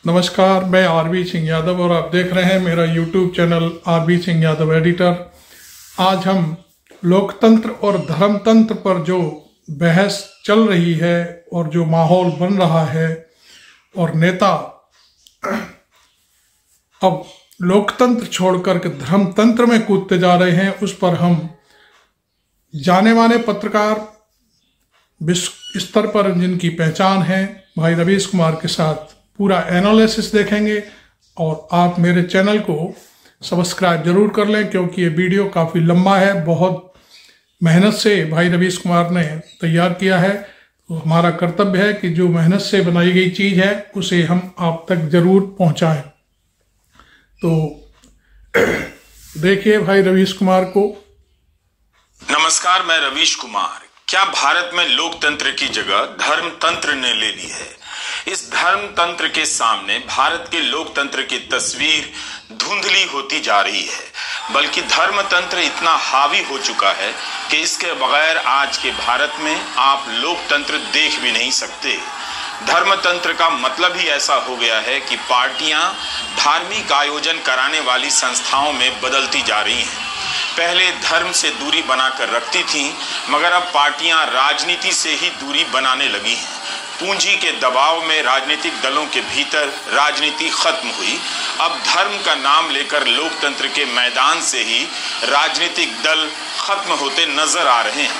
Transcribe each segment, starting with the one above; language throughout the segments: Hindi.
नमस्कार, मैं आरबी सिंह यादव और आप देख रहे हैं मेरा YouTube channel RB Singh Yadav editor. आज हम लोकतंत्र और धर्मतंत्र पर जो बहस चल रही है और जो माहौल बन रहा है और नेता अब लोकतंत्र छोड़कर के धर्मतंत्र में कूदते जा रहे हैं, उस पर हम जाने माने पत्रकार विश्व स्तर पर जिनकी पहचान है भाई रवीश कुमार के साथ पूरा एनालिसिस देखेंगे। और आप मेरे चैनल को सब्सक्राइब जरूर कर लें क्योंकि ये वीडियो काफ़ी लंबा है, बहुत मेहनत से भाई रवीश कुमार ने तैयार किया है। तो हमारा कर्तव्य है कि जो मेहनत से बनाई गई चीज़ है उसे हम आप तक जरूर पहुंचाएं। तो देखिए भाई रवीश कुमार को। नमस्कार, मैं रवीश कुमार। क्या भारत में लोकतंत्र की जगह धर्मतंत्र ने ले ली है? इस धर्मतंत्र के सामने भारत के लोकतंत्र की तस्वीर धुंधली होती जा रही है, बल्कि धर्मतंत्र इतना हावी हो चुका है कि इसके बगैर आज के भारत में आप लोकतंत्र देख भी नहीं सकते। धर्मतंत्र का मतलब ही ऐसा हो गया है कि पार्टियां धार्मिक आयोजन कराने वाली संस्थाओं में बदलती जा रही हैं। पहले धर्म से दूरी बनाकर रखती थीं, मगर अब पार्टियां राजनीति से ही दूरी बनाने लगी हैं। पूंजी के दबाव में राजनीतिक दलों के भीतर राजनीति खत्म हुई। अब धर्म का नाम लेकर लोकतंत्र के मैदान से ही राजनीतिक दल खत्म होते नजर आ रहे हैं।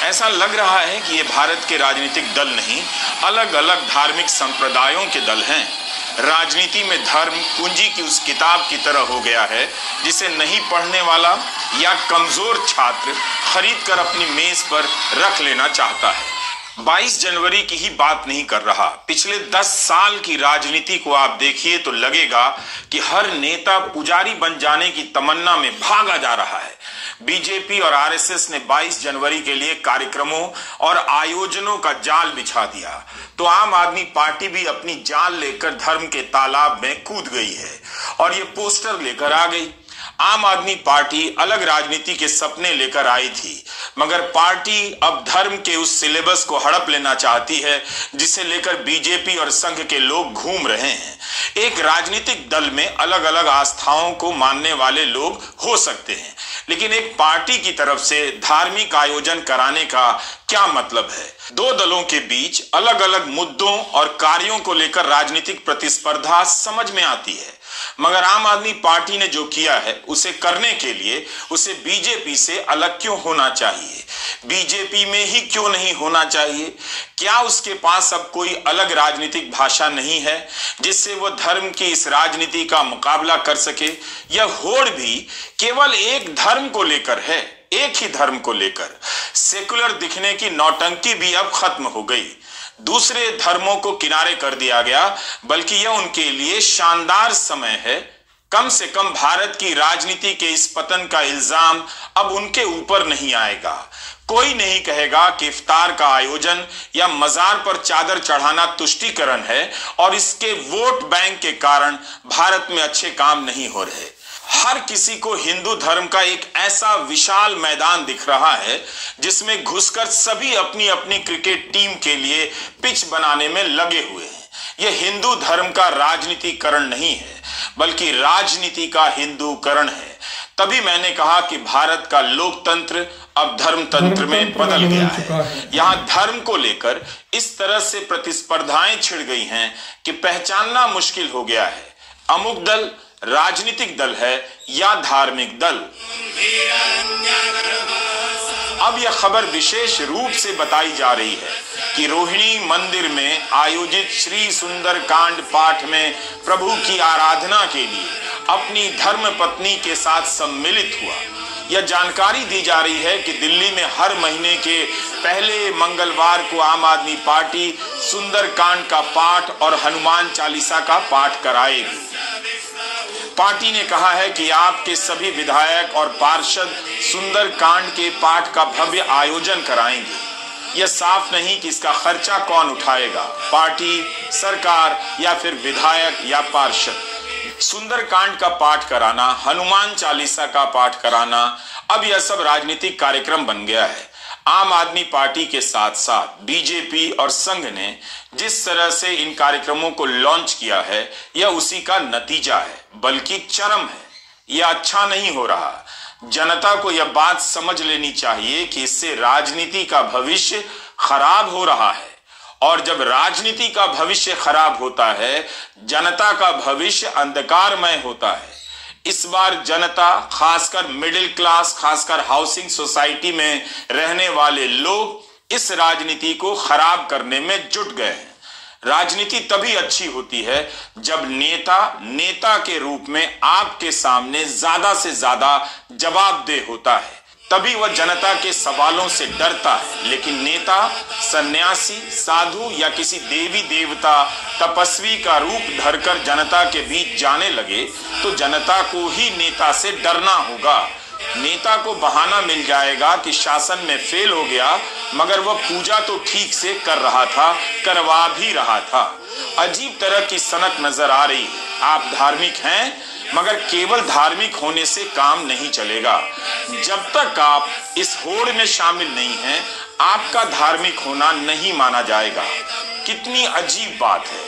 ऐसा लग रहा है कि ये भारत के राजनीतिक दल नहीं, अलग अलग धार्मिक संप्रदायों के दल हैं। राजनीति में धर्म पूंजी की उस किताब की तरह हो गया है जिसे नहीं पढ़ने वाला या कमजोर छात्र खरीद कर अपनी मेज पर रख लेना चाहता है। 22 जनवरी की ही बात नहीं कर रहा, पिछले 10 साल की राजनीति को आप देखिए तो लगेगा कि हर नेता पुजारी बन जाने की तमन्ना में भागा जा रहा है। बीजेपी और आरएसएस ने 22 जनवरी के लिए कार्यक्रमों और आयोजनों का जाल बिछा दिया, तो आम आदमी पार्टी भी अपनी जाल लेकर धर्म के तालाब में कूद गई है और ये पोस्टर लेकर आ गई। आम आदमी पार्टी अलग राजनीति के सपने लेकर आई थी, मगर पार्टी अब धर्म के उस सिलेबस को हड़प लेना चाहती है जिसे लेकर बीजेपी और संघ के लोग घूम रहे हैं। एक राजनीतिक दल में अलग अलग आस्थाओं को मानने वाले लोग हो सकते हैं, लेकिन एक पार्टी की तरफ से धार्मिक आयोजन कराने का क्या मतलब है? दो दलों के बीच अलग अलग मुद्दों और कार्यों को लेकर राजनीतिक प्रतिस्पर्धा समझ में आती है, मगर आम आदमी पार्टी ने जो किया है उसे करने के लिए उसे बीजेपी से अलग क्यों होना चाहिए? बीजेपी में ही क्यों नहीं होना चाहिए? क्या उसके पास अब कोई अलग राजनीतिक भाषा नहीं है जिससे वह धर्म की इस राजनीति का मुकाबला कर सके? यह होड़ भी केवल एक धर्म को लेकर है, एक ही धर्म को लेकर। सेकुलर दिखने की नौटंकी भी अब खत्म हो गई, दूसरे धर्मों को किनारे कर दिया गया, बल्कि यह उनके लिए शानदार समय है। कम से कम भारत की राजनीति के इस पतन का इल्जाम अब उनके ऊपर नहीं आएगा। कोई नहीं कहेगा कि इफ्तार का आयोजन या मजार पर चादर चढ़ाना तुष्टीकरण है और इसके वोट बैंक के कारण भारत में अच्छे काम नहीं हो रहे। हर किसी को हिंदू धर्म का एक ऐसा विशाल मैदान दिख रहा है जिसमें घुसकर सभी अपनी अपनी क्रिकेट टीम के लिए पिच बनाने में लगे हुए हैं। यह हिंदू धर्म का राजनीतिकरण नहीं है, बल्कि राजनीति का हिंदूकरण है। तभी मैंने कहा कि भारत का लोकतंत्र अब धर्मतंत्र में बदल गया है। यहाँ धर्म को लेकर इस तरह से प्रतिस्पर्धाएं छिड़ गई हैं कि पहचानना मुश्किल हो गया है अमुक दल राजनीतिक दल है या धार्मिक दल। अब यह खबर विशेष रूप से बताई जा रही है कि रोहिणी मंदिर में आयोजित श्री सुंदर कांड पाठ में प्रभु की आराधना के लिए अपनी धर्म पत्नी के साथ सम्मिलित हुआ। यह जानकारी दी जा रही है कि दिल्ली में हर महीने के पहले मंगलवार को आम आदमी पार्टी सुंदर कांड का पाठ और हनुमान चालीसा का पाठ कराएगी। पार्टी ने कहा है कि आपके सभी विधायक और पार्षद सुंदर कांड के पाठ का भव्य आयोजन कराएंगे। यह साफ नहीं कि इसका खर्चा कौन उठाएगा, पार्टी, सरकार या फिर विधायक या पार्षद। सुंदरकांड का पाठ कराना, हनुमान चालीसा का पाठ कराना, अब यह सब राजनीतिक कार्यक्रम बन गया है। आम आदमी पार्टी के साथ साथ बीजेपी और संघ ने जिस तरह से इन कार्यक्रमों को लॉन्च किया है, यह उसी का नतीजा है, बल्कि चरम है। यह अच्छा नहीं हो रहा। जनता को यह बात समझ लेनी चाहिए कि इससे राजनीति का भविष्य खराब हो रहा है, और जब राजनीति का भविष्य खराब होता है, जनता का भविष्य अंधकारमय होता है। इस बार जनता, खासकर मिडिल क्लास, खासकर हाउसिंग सोसाइटी में रहने वाले लोग इस राजनीति को खराब करने में जुट गए हैं। राजनीति तभी अच्छी होती है जब नेता के रूप में आपके सामने ज्यादा से ज्यादा जवाबदेह होता है, तभी वह जनता के सवालों से डरता है। लेकिन नेता सन्यासी, साधु या किसी देवी देवता, तपस्वी का रूप धरकर जनता के बीच जाने लगे तो जनता को ही नेता से डरना होगा। नेता को बहाना मिल जाएगा कि शासन में फेल हो गया, मगर वह पूजा तो ठीक से कर रहा था, करवा भी रहा था। अजीब तरह की सनक नजर आ रही है। आप धार्मिक हैं, मगर केवल धार्मिक होने से काम नहीं चलेगा। जब तक आप इस होड़ में शामिल नहीं हैं, आपका धार्मिक होना नहीं माना जाएगा। कितनी अजीब बात है।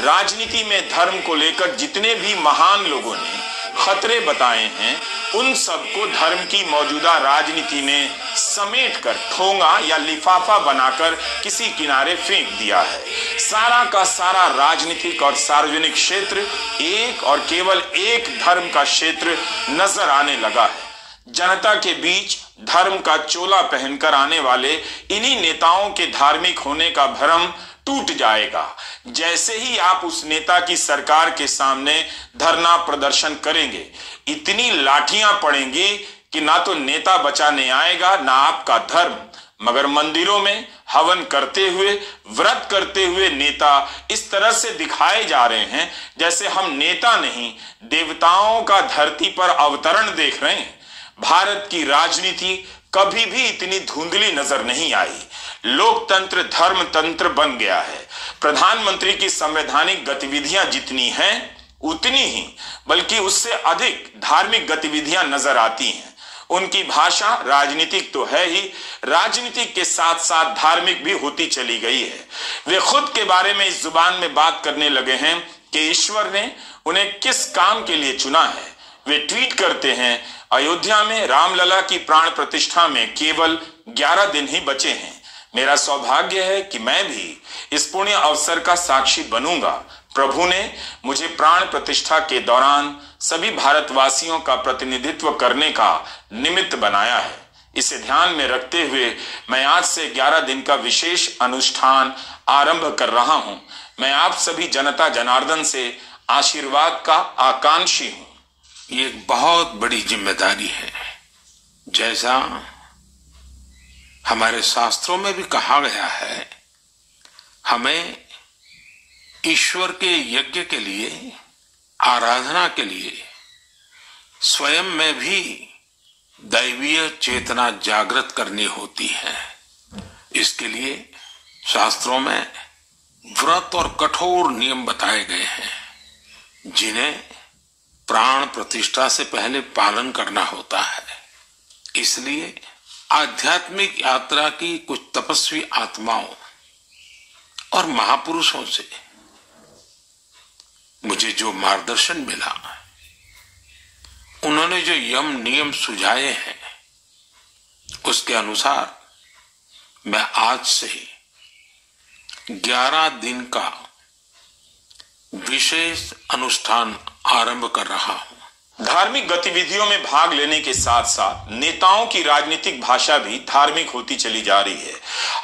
राजनीति में धर्म को लेकर जितने भी महान लोगों ने खतरे बताए हैं, उन सबको धर्म की मौजूदा राजनीति ने समेटकर ठोंगा या लिफाफा बनाकर किसी किनारे फेंक दिया है। सारा का सारा राजनीतिक और सार्वजनिक क्षेत्र एक और केवल एक धर्म का क्षेत्र नजर आने लगा है। जनता के बीच धर्म का चोला पहनकर आने वाले इन्हीं नेताओं के धार्मिक होने का भ्रम टूट जाएगा जैसे ही आप उस नेता की सरकार के सामने धरना प्रदर्शन करेंगे। इतनी लाठियां पड़ेंगी कि ना तो नेता बचाने आएगा, ना आपका धर्म। मगर मंदिरों में हवन करते हुए, व्रत करते हुए नेता इस तरह से दिखाए जा रहे हैं जैसे हम नेता नहीं, देवताओं का धरती पर अवतरण देख रहे हैं। भारत की राजनीति कभी भी इतनी धुंधली नजर नहीं आई। लोकतंत्र धर्म तंत्र बन गया है। प्रधानमंत्री की संवैधानिक गतिविधियां जितनी हैं, उतनी ही बल्कि उससे अधिक धार्मिक गतिविधियां नजर आती हैं। उनकी भाषा राजनीतिक तो है ही, राजनीतिक के साथ साथ धार्मिक भी होती चली गई है। वे खुद के बारे में इस जुबान में बात करने लगे हैं कि ईश्वर ने उन्हें किस काम के लिए चुना है। वे ट्वीट करते हैं, अयोध्या में रामलला की प्राण प्रतिष्ठा में केवल 11 दिन ही बचे हैं। मेरा सौभाग्य है कि मैं भी इस पुण्य अवसर का साक्षी बनूंगा। प्रभु ने मुझे प्राण प्रतिष्ठा के दौरान सभी भारतवासियों का प्रतिनिधित्व करने का निमित्त बनाया है। इसे ध्यान में रखते हुए मैं आज से 11 दिन का विशेष अनुष्ठान आरंभ कर रहा हूं। मैं आप सभी जनता जनार्दन से आशीर्वाद का आकांक्षी हूं। ये एक बहुत बड़ी जिम्मेदारी है। जैसा हमारे शास्त्रों में भी कहा गया है, हमें ईश्वर के यज्ञ के लिए, आराधना के लिए स्वयं में भी दैवीय चेतना जागृत करनी होती है। इसके लिए शास्त्रों में व्रत और कठोर नियम बताए गए हैं, जिन्हें प्राण प्रतिष्ठा से पहले पालन करना होता है। इसलिए आध्यात्मिक यात्रा की कुछ तपस्वी आत्माओं और महापुरुषों से मुझे जो मार्गदर्शन मिला, उन्होंने जो यम नियम सुझाए हैं, उसके अनुसार मैं आज से 11 दिन का विशेष अनुष्ठान आरंभ कर रहा हूं। धार्मिक गतिविधियों में भाग लेने के साथ साथ नेताओं की राजनीतिक भाषा भी धार्मिक होती चली जा रही है।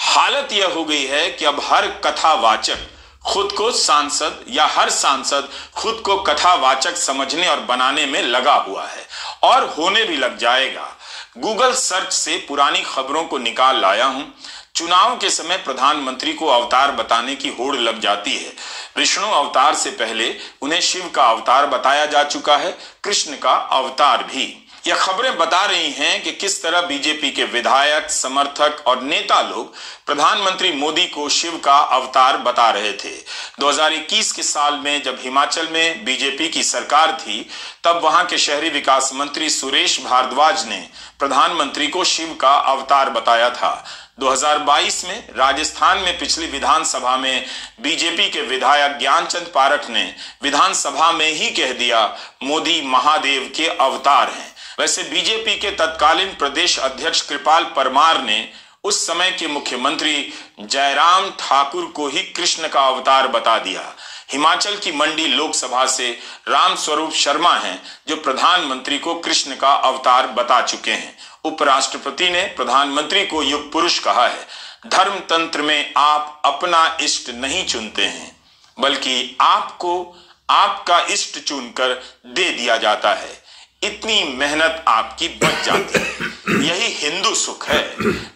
हालत यह हो गई है कि अब हर कथावाचक खुद को सांसद या हर सांसद खुद को कथावाचक समझने और बनाने में लगा हुआ है, और होने भी लग जाएगा। गूगल सर्च से पुरानी खबरों को निकाल लाया हूं। चुनाव के समय प्रधानमंत्री को अवतार बताने की होड़ लग जाती है। विष्णु अवतार से पहले उन्हें शिव का अवतार बताया जा चुका है, कृष्ण का अवतार भी। यह खबरें बता रही हैं कि किस तरह बीजेपी के विधायक, समर्थक और नेता लोग प्रधानमंत्री मोदी को शिव का अवतार बता रहे थे। 2021 के साल में जब हिमाचल में बीजेपी की सरकार थी, तब वहां के शहरी विकास मंत्री सुरेश भारद्वाज ने प्रधानमंत्री को शिव का अवतार बताया था। 2022 में राजस्थान में पिछली विधानसभा में बीजेपी के विधायक ज्ञानचंद पारख ने विधानसभा में ही कह दिया, मोदी महादेव के अवतार हैं। वैसे बीजेपी के तत्कालीन प्रदेश अध्यक्ष कृपाल परमार ने उस समय के मुख्यमंत्री जयराम ठाकुर को ही कृष्ण का अवतार बता दिया। हिमाचल की मंडी लोकसभा से राम स्वरूप शर्मा हैं, जो प्रधानमंत्री को कृष्ण का अवतार बता चुके हैं। उपराष्ट्रपति ने प्रधानमंत्री को युग पुरुष कहा है। धर्म तंत्र में आप अपना इष्ट नहीं चुनते हैं, बल्कि आपको आपका इष्ट चुनकर दे दिया जाता है। इतनी मेहनत आपकी बच जाती है। यही हिंदू सुख है।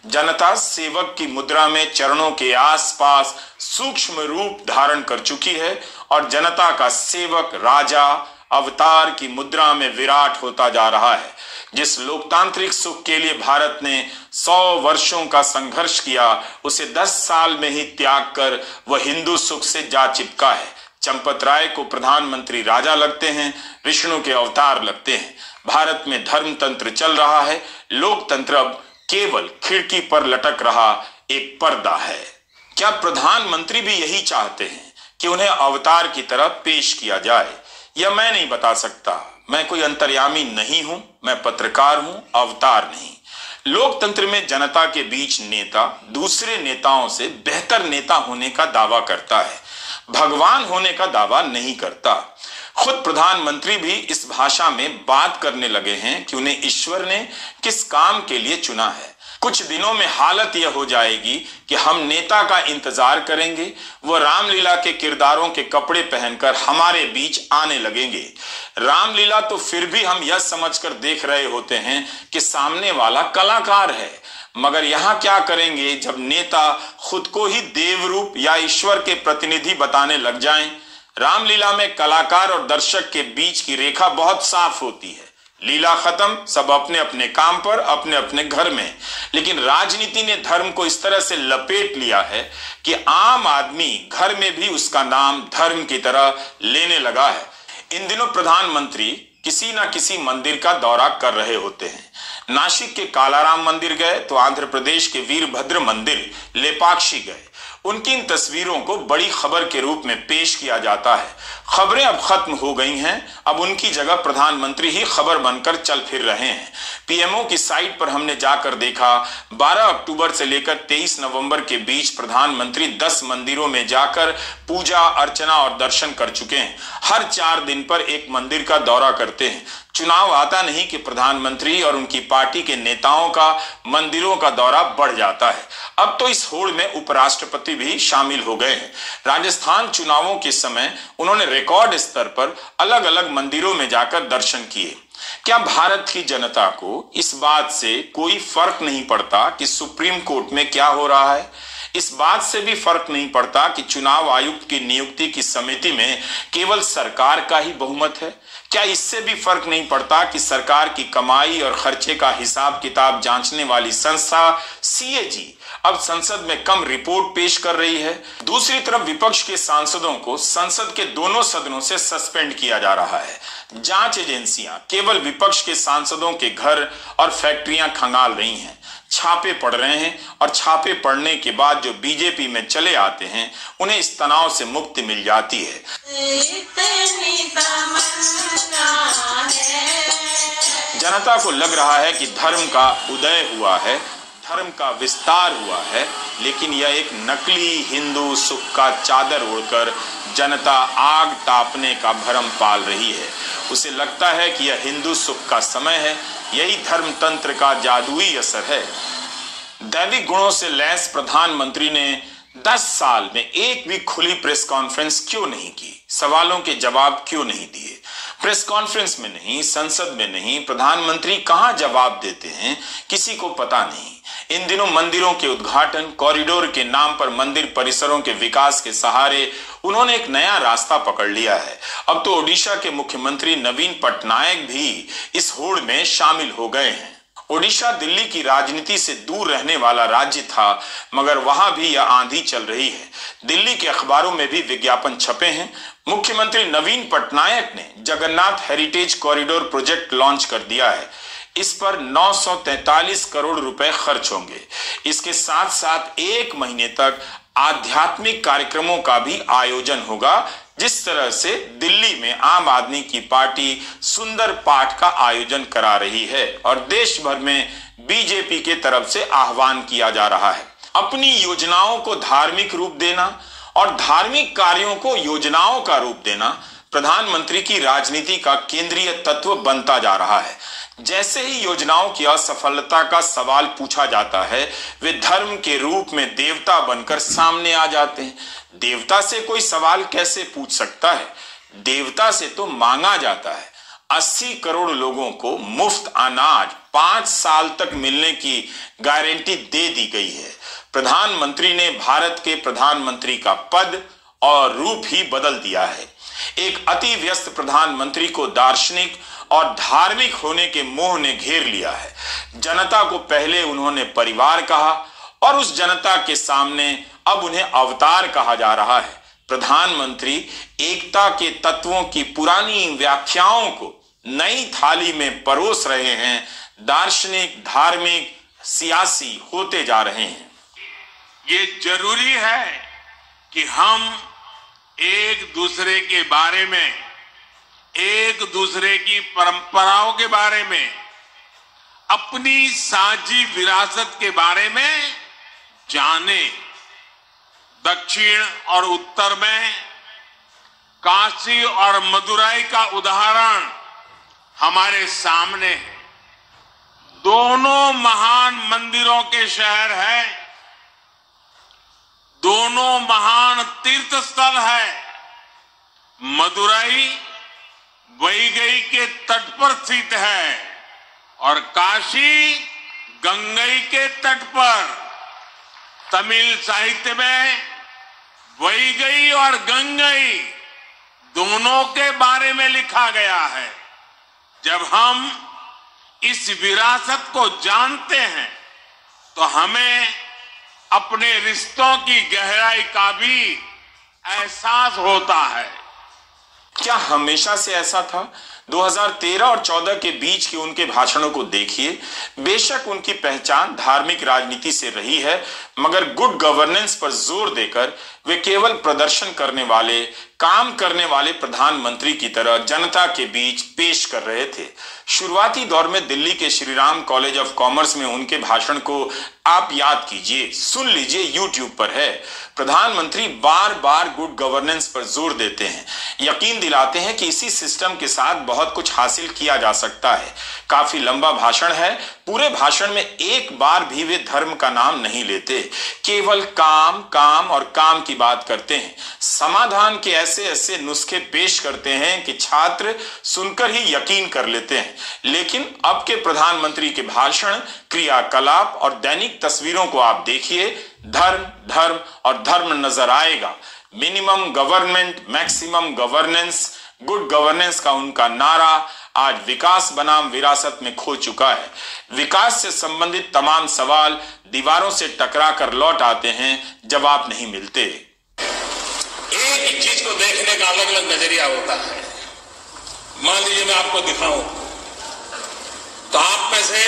जनता सेवक की मुद्रा में चरणों के आसपास सूक्ष्म रूप धारण कर चुकी है और जनता का सेवक राजा अवतार की मुद्रा में विराट होता जा रहा है। जिस लोकतांत्रिक सुख के लिए भारत ने 100 वर्षों का संघर्ष किया, उसे 10 साल में ही त्याग कर वह हिंदू सुख से जा चिपका है। चंपत राय को प्रधानमंत्री राजा लगते हैं, विष्णु के अवतार लगते हैं। भारत में धर्म तंत्र चल रहा है, लोकतंत्र अब केवल खिड़की पर लटक रहा एक पर्दा है। क्या प्रधानमंत्री भी यही चाहते हैं कि उन्हें अवतार की तरह पेश किया जाए? यह मैं नहीं बता सकता। मैं कोई अंतर्यामी नहीं हूं, मैं पत्रकार हूं, अवतार नहीं। लोकतंत्र में जनता के बीच नेता दूसरे नेताओं से बेहतर नेता होने का दावा करता है, भगवान होने का दावा नहीं करता। खुद प्रधानमंत्री भी इस भाषा में बात करने लगे हैं कि उन्हें ईश्वर ने किस काम के लिए चुना है। कुछ दिनों में हालत यह हो जाएगी कि हम नेता का इंतजार करेंगे, वो रामलीला के किरदारों के कपड़े पहनकर हमारे बीच आने लगेंगे। रामलीला तो फिर भी हम यह समझकर देख रहे होते हैं कि सामने वाला कलाकार है, मगर यहां क्या करेंगे जब नेता खुद को ही देव रूप या ईश्वर के प्रतिनिधि बताने लग जाएं? रामलीला में कलाकार और दर्शक के बीच की रेखा बहुत साफ होती है। लीला खत्म, सब अपने अपने काम पर, अपने अपने घर में। लेकिन राजनीति ने धर्म को इस तरह से लपेट लिया है कि आम आदमी घर में भी उसका नाम धर्म की तरह लेने लगा है। इन दिनों प्रधानमंत्री किसी ना किसी मंदिर का दौरा कर रहे होते हैं। नासिक के कालाराम मंदिर गए तो आंध्र प्रदेश के वीरभद्र मंदिर लेपाक्षी गए। उनकी इन तस्वीरों को बड़ी खबर के रूप में पेश किया जाता है। खबरें अब खत्म हो गई हैं, अब उनकी जगह प्रधानमंत्री ही खबर बनकर चल फिर रहे हैं। पीएमओ की साइट पर हमने जाकर देखा, 12 अक्टूबर से लेकर 23 नवंबर के बीच प्रधानमंत्री 10 मंदिरों में जाकर पूजा अर्चना और दर्शन कर चुके हैं। हर 4 दिन पर एक मंदिर का दौरा करते हैं। चुनाव आता नहीं कि प्रधानमंत्री और उनकी पार्टी के नेताओं का मंदिरों का दौरा बढ़ जाता है। अब तो इस होड़ में उपराष्ट्रपति भी शामिल हो गए हैं। राजस्थान चुनावों के समय उन्होंने रिकॉर्ड स्तर पर अलग अलग मंदिरों में जाकर दर्शन किए। क्या भारत की जनता को इस बात से कोई फर्क नहीं पड़ता कि सुप्रीम कोर्ट में क्या हो रहा है? इस बात से भी फर्क नहीं पड़ता कि चुनाव आयुक्त की नियुक्ति की समिति में केवल सरकार का ही बहुमत है? क्या इससे भी फर्क नहीं पड़ता कि सरकार की कमाई और खर्चे का हिसाब किताब जांचने वाली संस्था CAG अब संसद में कम रिपोर्ट पेश कर रही है? दूसरी तरफ विपक्ष के सांसदों को संसद के दोनों सदनों से सस्पेंड किया जा रहा है। जांच एजेंसियां केवल विपक्ष के सांसदों के घर और फैक्ट्रियां खंगाल रही हैं, छापे पड़ रहे हैं और छापे पड़ने के बाद जो बीजेपी में चले आते हैं उन्हें इस तनाव से मुक्ति मिल जाती है। जनता को लग रहा है कि धर्म का उदय हुआ है, धर्म का विस्तार हुआ है, लेकिन यह एक नकली हिंदू सुख का चादर ओढ़कर जनता आग तापने का भरम पाल रही है। उसे लगता है कि यह हिंदू सुख का समय है। यही धर्म तंत्र का जादुई असर है। दैविक गुणों से लैस प्रधानमंत्री ने 10 साल में एक भी खुली प्रेस कॉन्फ्रेंस क्यों नहीं की? सवालों के जवाब क्यों नहीं दिए? प्रेस कॉन्फ्रेंस में नहीं, संसद में नहीं, प्रधानमंत्री कहां जवाब देते हैं किसी को पता नहीं। इन दिनों मंदिरों के उद्घाटन, कॉरिडोर के नाम पर मंदिर परिसरों के विकास के सहारे उन्होंने एक नया रास्ता पकड़ लिया है। अब तो ओडिशा के मुख्यमंत्री नवीन पटनायक भी इस होड़ में शामिल हो गए हैं। ओडिशा दिल्ली की राजनीति से दूर रहने वाला राज्य था, मगर वहां भी यह आंधी चल रही है। दिल्ली के अखबारों में भी विज्ञापन छपे हैं। मुख्यमंत्री नवीन पटनायक ने Jagannath heritage corridor project launch कर दिया है। इस पर 943 करोड़ रुपए खर्च होंगे। इसके साथ साथ 1 महीने तक आध्यात्मिक कार्यक्रमों का भी आयोजन होगा, जिस तरह से दिल्ली में आम आदमी की पार्टी सुंदर पाठ का आयोजन करा रही है और देश भर में बीजेपी के तरफ से आह्वान किया जा रहा है। अपनी योजनाओं को धार्मिक रूप देना और धार्मिक कार्यों को योजनाओं का रूप देना प्रधानमंत्री की राजनीति का केंद्रीय तत्व बनता जा रहा है। जैसे ही योजनाओं की असफलता का सवाल पूछा जाता है, वे धर्म के रूप में देवता बनकर सामने आ जाते हैं। देवता से कोई सवाल कैसे पूछ सकता है? देवता से तो मांगा जाता है। 80 करोड़ लोगों को मुफ्त अनाज 5 साल तक मिलने की गारंटी दे दी गई है। प्रधानमंत्री ने भारत के प्रधानमंत्री का पद और रूप ही बदल दिया है। एक अति व्यस्त प्रधानमंत्री को दार्शनिक और धार्मिक होने के मोह ने घेर लिया है। जनता को पहले उन्होंने परिवार कहा और उस जनता के सामने अब उन्हें अवतार कहा जा रहा है। प्रधानमंत्री एकता के तत्वों की पुरानी व्याख्याओं को नई थाली में परोस रहे हैं। दार्शनिक, धार्मिक, सियासी होते जा रहे हैं। ये जरूरी है कि हम एक दूसरे के बारे में, एक दूसरे की परंपराओं के बारे में, अपनी साझी विरासत के बारे में जाने। दक्षिण और उत्तर में काशी और मदुराई का उदाहरण हमारे सामने है। दोनों महान मंदिरों के शहर है, दोनों महान तीर्थ स्थल है। मदुराई वैगई के तट पर स्थित है और काशी गंगई के तट पर। तमिल साहित्य में वैगई और गंगई दोनों के बारे में लिखा गया है। जब हम इस विरासत को जानते हैं तो हमें अपने रिश्तों की गहराई का भी एहसास होता है। क्या हमेशा से ऐसा था? 2013 और 14 के बीच के उनके भाषणों को देखिए। बेशक उनकी पहचान धार्मिक राजनीति से रही है, मगर गुड गवर्नेंस पर जोर देकर वे केवल प्रदर्शन करने वाले, काम करने वाले प्रधानमंत्री की तरह जनता के बीच पेश कर रहे थे। शुरुआती दौर में दिल्ली के Shri Ram college of commerce में उनके भाषण को आप याद कीजिए, सुन लीजिए, यूट्यूब पर है। प्रधानमंत्री बार बार गुड गवर्नेंस पर जोर देते हैं, यकीन दिलाते हैं कि इसी सिस्टम के साथ बहुत कुछ हासिल किया जा सकता है। काफी लंबा भाषण है। पूरे भाषण में एक बार भी वे धर्म का नाम नहीं लेते, केवल काम, काम और काम की बात करते हैं। समाधान के ऐसे ऐसे नुस्खे पेश करते हैं कि छात्र सुनकर ही यकीन कर लेते हैं। लेकिन अब के प्रधानमंत्री के भाषण, क्रियाकलाप और दैनिक तस्वीरों को आप देखिए, धर्म, धर्म और धर्म नजर आएगा। Minimum government, maximum governance, good governance का उनका नारा आज विकास बनाम विरासत में खो चुका है। विकास से संबंधित तमाम सवाल दीवारों से टकरा कर लौट आते हैं, जवाब नहीं मिलते। एक ही चीज को देखने का अलग अलग नजरिया होता है। मान लीजिए मैं आपको दिखाऊं तो आप में से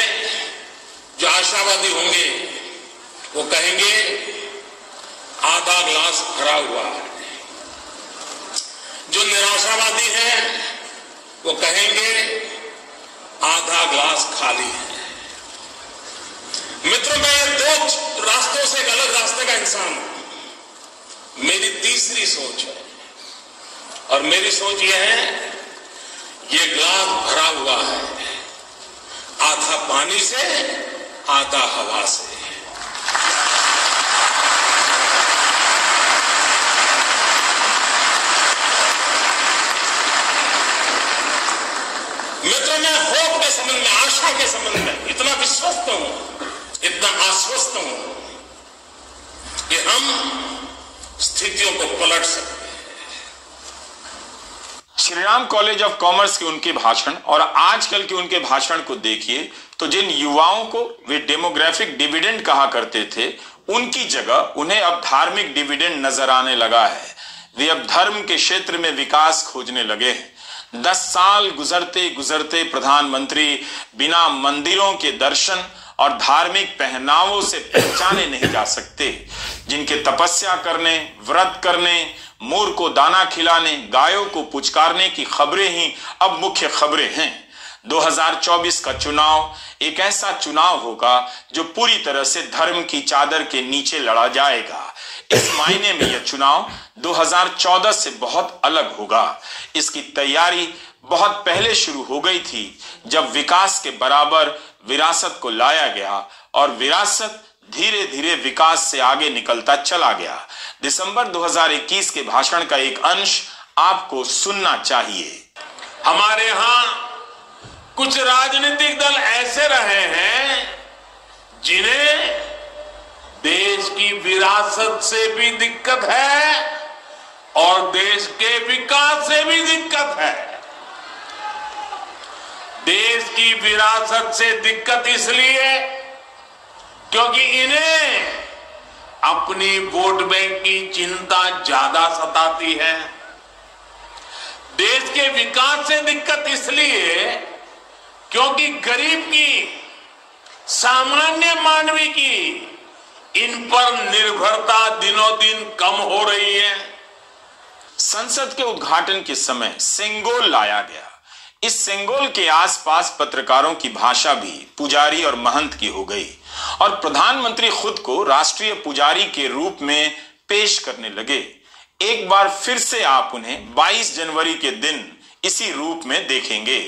जो आशावादी होंगे वो कहेंगे आधा ग्लास भरा हुआ है। जो निराशावादी हैं वो कहेंगे आधा ग्लास खाली है। मित्रों, मैं दो रास्तों से एक अलग रास्ते का इंसान हूं। मेरी तीसरी सोच है और मेरी सोच यह है, ये ग्लास भरा हुआ है, आधा पानी से, आधा हवा से। मित्रों, मैं होप के संबंध में, आशा के संबंध में इतना विश्वस्त हूं, इतना आश्वस्त हूं कि हम स्थितियों को पलट सकते हैं। श्रीराम कॉलेज ऑफ कॉमर्स के उनके भाषण और आजकल के उनके भाषण को देखिए तो जिन युवाओं को वे डेमोग्राफिक डिविडेंड कहा करते थे, उनकी जगह उन्हें अब धार्मिक डिविडेंड नजर आने लगा है। वे अब धर्म के क्षेत्र में विकास खोजने लगे हैं। 10 साल गुजरते गुजरते प्रधानमंत्री बिना मंदिरों के दर्शन और धार्मिक पहनावों से पहचाने नहीं जा सकते, जिनके तपस्या करने, व्रत करने, मोर को दाना खिलाने, गायों को पुचकारने की खबरें ही अब मुख्य खबरें हैं। 2024 का चुनाव एक ऐसा चुनाव होगा जो पूरी तरह से धर्म की चादर के नीचे लड़ा जाएगा। इस मायने में यह चुनाव 2014 से बहुत अलग होगा। इसकी तैयारी बहुत पहले शुरू हो गई थी, जब विकास के बराबर विरासत को लाया गया और विरासत धीरे धीरे विकास से आगे निकलता चला गया। दिसंबर 2021 के भाषण का एक अंश आपको सुनना चाहिए। हमारे यहां कुछ राजनीतिक दल ऐसे रहे हैं जिन्हें देश की विरासत से भी दिक्कत है और देश के विकास से भी दिक्कत है। देश की विरासत से दिक्कत इसलिए क्योंकि इन्हें अपनी वोट बैंक की चिंता ज्यादा सताती है। देश के विकास से दिक्कत इसलिए क्योंकि गरीब की, सामान्य मानवी की इन पर निर्भरता दिनों दिन कम हो रही है। संसद के उद्घाटन के समय सेंगोल लाया गया। इस सेंगोल के आसपास पत्रकारों की भाषा भी पुजारी और महंत की हो गई और प्रधानमंत्री खुद को राष्ट्रीय पुजारी के रूप में पेश करने लगे। एक बार फिर से आप उन्हें 22 जनवरी के दिन इसी रूप में देखेंगे।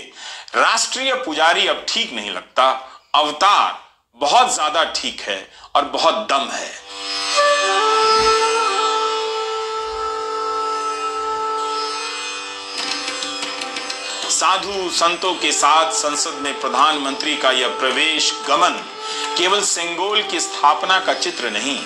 राष्ट्रीय पुजारी अब ठीक नहीं लगता, अवतार बहुत ज्यादा ठीक है और बहुत दम है। साधु संतों के साथ संसद में प्रधानमंत्री का यह प्रवेश गमन केवल सेंगोल की स्थापना का चित्र नहीं,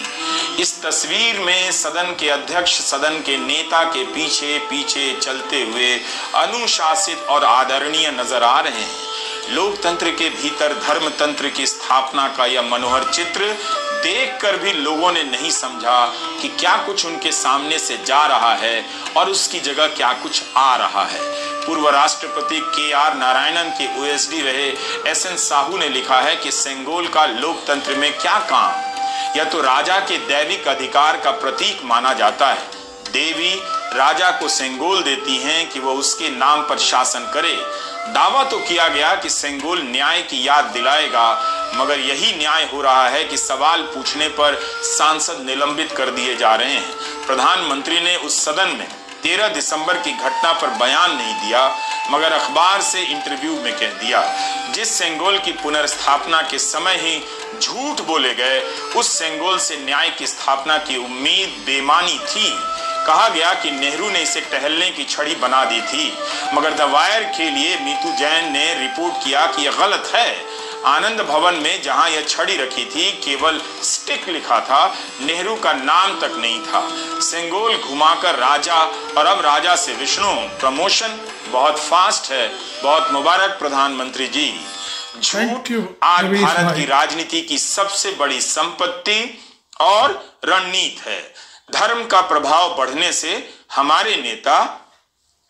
इस तस्वीर में सदन के अध्यक्ष सदन के नेता के पीछे पीछे चलते हुए अनुशासित और आदरणीय नजर आ रहे हैं। लोकतंत्र के भीतर धर्मतंत्र की स्थापना का यह मनोहर चित्र देखकर भी लोगों ने नहीं समझा कि क्या कुछ उनके सामने से जा रहा है और उसकी जगह क्या कुछ आ रहा है। पूर्व राष्ट्रपति KR नारायणन के OSD रहे SN साहू ने लिखा है कि सेंगोल का लोकतंत्र में क्या काम। यह तो राजा के दैविक अधिकार का प्रतीक माना जाता है। देवी राजा को सेंगोल देती हैं कि वह उसके नाम पर शासन करे। दावा तो किया गया कि सेंगोल न्याय की याद दिलाएगा, मगर यही न्याय हो रहा है कि सवाल पूछने पर सांसद निलंबित कर दिए जा रहे हैं। प्रधानमंत्री ने उस सदन में 13 दिसंबर की घटना पर बयान नहीं दिया, मगर अखबार से इंटरव्यू में कह दिया। जिस सेंगोल की पुनर्स्थापना के समय ही झूठ बोले गए, उस सेंगोल से न्याय की स्थापना की उम्मीद बेमानी थी। कहा गया कि नेहरू ने इसे टहलने की छड़ी बना दी थी, मगर द वायर के लिए मीतू जैन ने रिपोर्ट किया कि यह गलत है। आनंद भवन में जहां यह छड़ी रखी थी, केवल स्टिक लिखा था, नेहरू का नाम तक नहीं था। सेंगोल घुमाकर राजा और अब राजा से विष्णु। प्रमोशन बहुत फास्ट है। बहुत मुबारक प्रधानमंत्री जी। झूठ आज भारत की राजनीति की सबसे बड़ी संपत्ति और रणनीति है। धर्म का प्रभाव बढ़ने से हमारे नेता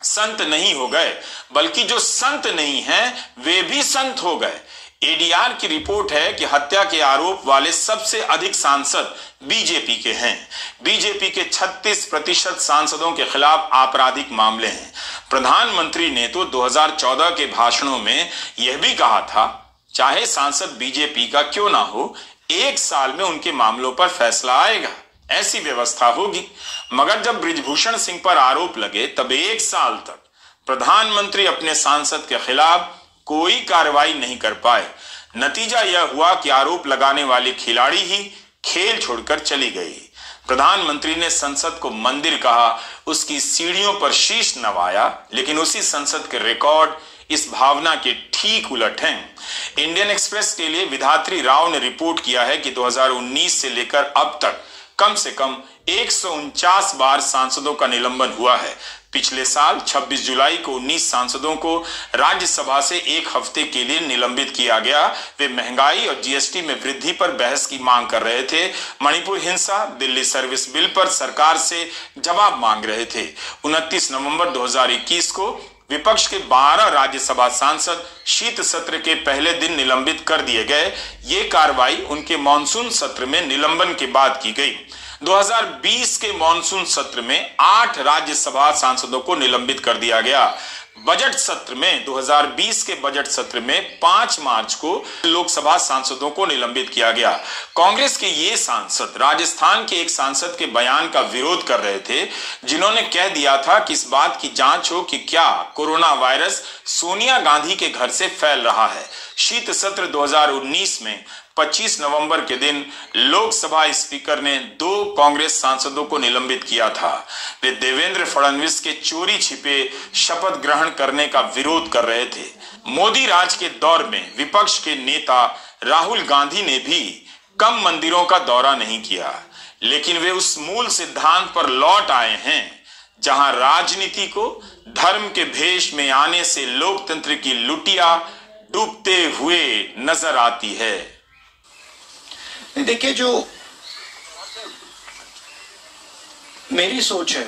संत नहीं हो गए, बल्कि जो संत नहीं हैं वे भी संत हो गए। ADR की रिपोर्ट है कि हत्या के आरोप वाले सबसे अधिक सांसद बीजेपी के हैं। बीजेपी के 36% सांसदों के खिलाफ आपराधिक मामले हैं। प्रधानमंत्री ने तो 2014 के भाषणों में यह भी कहा था, चाहे सांसद बीजेपी का क्यों ना हो, 1 साल में उनके मामलों पर फैसला आएगा, ऐसी व्यवस्था होगी। मगर जब बृजभूषण सिंह पर आरोप लगे, तब 1 साल तक प्रधानमंत्री अपने सांसद के खिलाफ कोई कार्रवाई नहीं कर पाए। नतीजा यह हुआ कि आरोप लगाने वाली खिलाड़ी ही खेल छोड़कर चली गई। प्रधानमंत्री ने संसद को मंदिर कहा, उसकी सीढ़ियों पर शीश नवाया, लेकिन उसी संसद के रिकॉर्ड इस भावना के ठीक उलट हैं। इंडियन एक्सप्रेस के लिए विधात्री राव ने रिपोर्ट किया है कि 2019 से लेकर अब तक कम से कम 149 बार सांसदों का निलंबन हुआ है। पिछले साल 26 जुलाई को 19 सांसदों को राज्यसभा से एक हफ्ते के लिए निलंबित किया गया। वे महंगाई और जीएसटी में वृद्धि पर बहस की मांग कर रहे थे, मणिपुर हिंसा, दिल्ली सर्विस बिल पर सरकार से जवाब मांग रहे थे। 29 नवंबर 2021 को विपक्ष के 12 राज्यसभा सांसद शीत सत्र के पहले दिन निलंबित कर दिए गए। ये कार्रवाई उनके मॉनसून सत्र में निलंबन के बाद की गई। 2020 के मॉनसून सत्र में 8 राज्यसभा सांसदों को निलंबित कर दिया गया। बजट सत्र में 2020 के बजट सत्र में 5 मार्च को लोकसभा सांसदों को निलंबित किया गया। कांग्रेस के ये सांसद राजस्थान के एक सांसद के बयान का विरोध कर रहे थे, जिन्होंने कह दिया था कि इस बात की जांच हो कि क्या कोरोना वायरस सोनिया गांधी के घर से फैल रहा है। शीत सत्र 2019 में 25 नवंबर के दिन लोकसभा स्पीकर ने 2 कांग्रेस सांसदों को निलंबित किया था। वे देवेंद्र फडणवीस के चोरी छिपे शपथ ग्रहण करने का विरोध कर रहे थे। मोदी राज के दौर में विपक्ष के नेता राहुल गांधी ने भी कम मंदिरों का दौरा नहीं किया, लेकिन वे उस मूल सिद्धांत पर लौट आए हैं जहां राजनीति को धर्म के भेष में आने से लोकतंत्र की लुटिया डूबते हुए नजर आती है। देखिए, जो मेरी सोच है,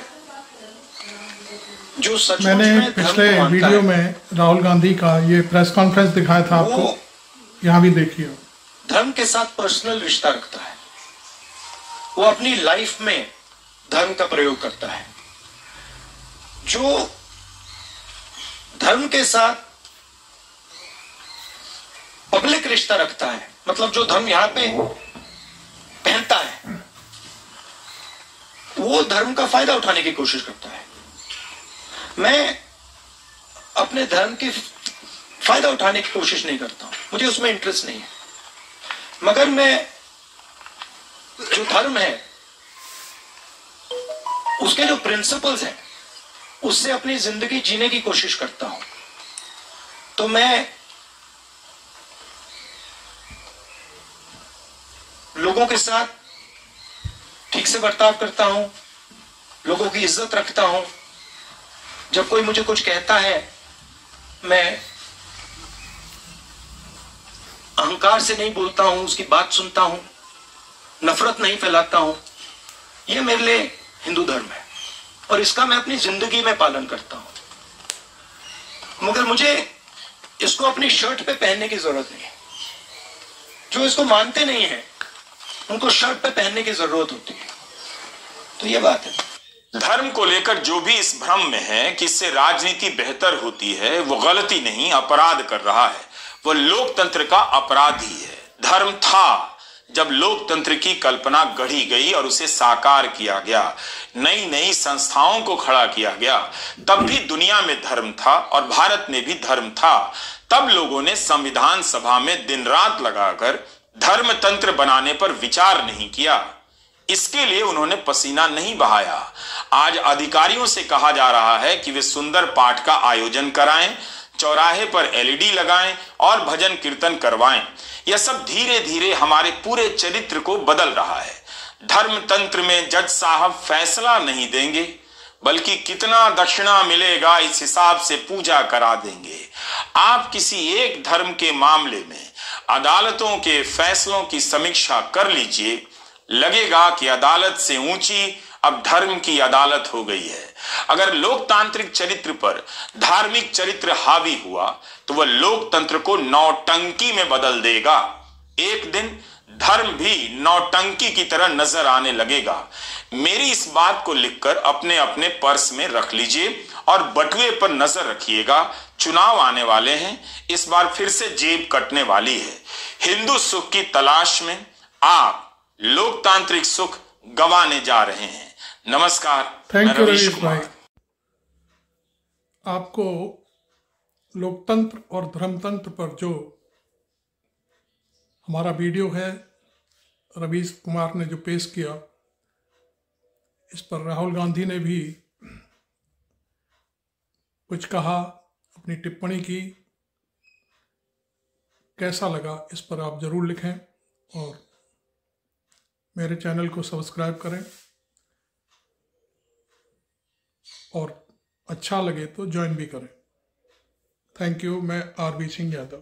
जो सच मैंने पिछले वीडियो में राहुल गांधी का ये प्रेस कॉन्फ्रेंस दिखाया था आपको, यहाँ भी देखिए। धर्म के साथ पर्सनल रिश्ता रखता है, वो अपनी लाइफ में धर्म का प्रयोग करता है। जो धर्म के साथ पब्लिक रिश्ता रखता है, मतलब जो धर्म यहां पे पहनता है, वो धर्म का फायदा उठाने की कोशिश करता है। मैं अपने धर्म की फायदा उठाने की कोशिश नहीं करता हूं, मुझे उसमें इंटरेस्ट नहीं है, मगर मैं जो धर्म है उसके जो प्रिंसिपल्स हैं उससे अपनी जिंदगी जीने की कोशिश करता हूं। तो मैं लोगों के साथ ठीक से बर्ताव करता हूं, लोगों की इज्जत रखता हूं। जब कोई मुझे कुछ कहता है, मैं अहंकार से नहीं बोलता हूं, उसकी बात सुनता हूं, नफरत नहीं फैलाता हूं। यह मेरे लिए हिंदू धर्म है और इसका मैं अपनी जिंदगी में पालन करता हूं। मगर मुझे इसको अपनी शर्ट पे पहनने की जरूरत नहीं है। जो इसको मानते नहीं है उनको शर्ट पे पहनने की जरूरत होती है। तो ये बात है। धर्म को लेकर जो भी इस भ्रम में है कि इससे राजनीति बेहतर होती है, वो गलती नहीं, अपराध कर रहा है। वो लोकतंत्र का अपराधी है। धर्म था जब लोकतंत्र की कल्पना गढ़ी गई और उसे साकार किया गया, नई नई संस्थाओं को खड़ा किया गया, तब भी दुनिया में धर्म था और भारत में भी धर्म था। तब लोगों ने संविधान सभा में दिन रात लगाकर धर्म तंत्र बनाने पर विचार नहीं किया। इसके लिए उन्होंने पसीना नहीं बहाया। आज अधिकारियों से कहा जा रहा है कि वे सुंदर पाठ का आयोजन कराएं, चौराहे पर एलईडी लगाएं और भजन कीर्तन करवाएं। यह सब धीरे धीरे हमारे पूरे चरित्र को बदल रहा है। धर्म तंत्र में जज साहब फैसला नहीं देंगे, बल्कि कितना दक्षिणा मिलेगा इस हिसाब से पूजा करा देंगे। आप किसी एक धर्म के मामले में अदालतों के फैसलों की समीक्षा कर लीजिए, लगेगा कि अदालत से ऊंची अब धर्म की अदालत हो गई है। अगर लोकतांत्रिक चरित्र पर धार्मिक चरित्र हावी हुआ तो वह लोकतंत्र को नौटंकी में बदल देगा। एक दिन धर्म भी नौटंकी की तरह नजर आने लगेगा। मेरी इस बात को लिखकर अपने अपने पर्स में रख लीजिए और बटुए पर नजर रखिएगा। चुनाव आने वाले हैं, इस बार फिर से जेब कटने वाली है। हिंदू सुख की तलाश में आप लोकतांत्रिक सुख गंवाने जा रहे हैं। नमस्कार। थैंक यू रवीश भाई। आपको लोकतंत्र और धर्मतंत्र पर जो हमारा वीडियो है रवीश कुमार ने जो पेश किया, इस पर राहुल गांधी ने भी कुछ कहा, अपनी टिप्पणी की। कैसा लगा इस पर आप ज़रूर लिखें और मेरे चैनल को सब्सक्राइब करें, और अच्छा लगे तो ज्वाइन भी करें। Thank you. मैं आरबी सिंह यादव।